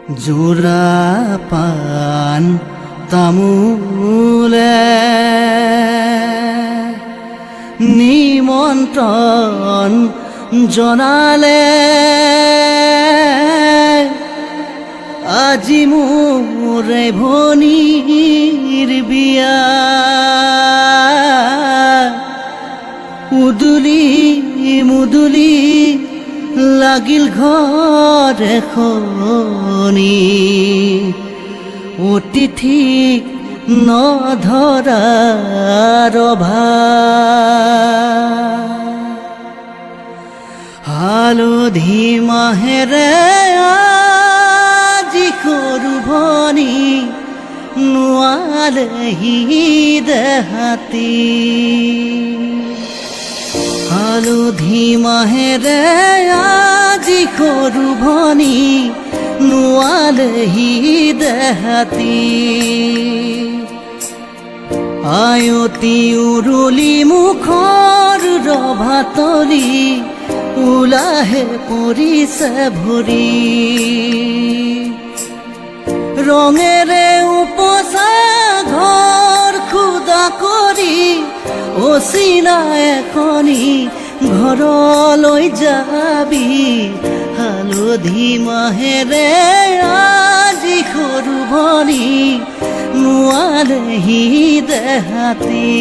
জোৰা পাণ তামোলে নিমন্ত্ৰণ জনালে আজি মোৰ ভনীৰ বিয়া উদুলি মুদুলি লাগিল ঘৰ এখনি অতিথিক নধৰাৰ অভাৱ হালধি মাহেৰে আজি সৰু ভনী নোৱালেহি দেহাতী হালধি মাহেৰে আজি সৰু ভনী নোৱালেহি দেহাতী আয়তি উৰুলি মুখৰ ৰভাতলি ওলাহে পৰিছে ভৰি ৰঙেৰে উপচা ঘৰ খুদা কৰি অচিনা এখনি ঘৰলৈ যাবি হালধি মাহেৰে আজি সৰু ভনী নোৱালেহি দেহাতী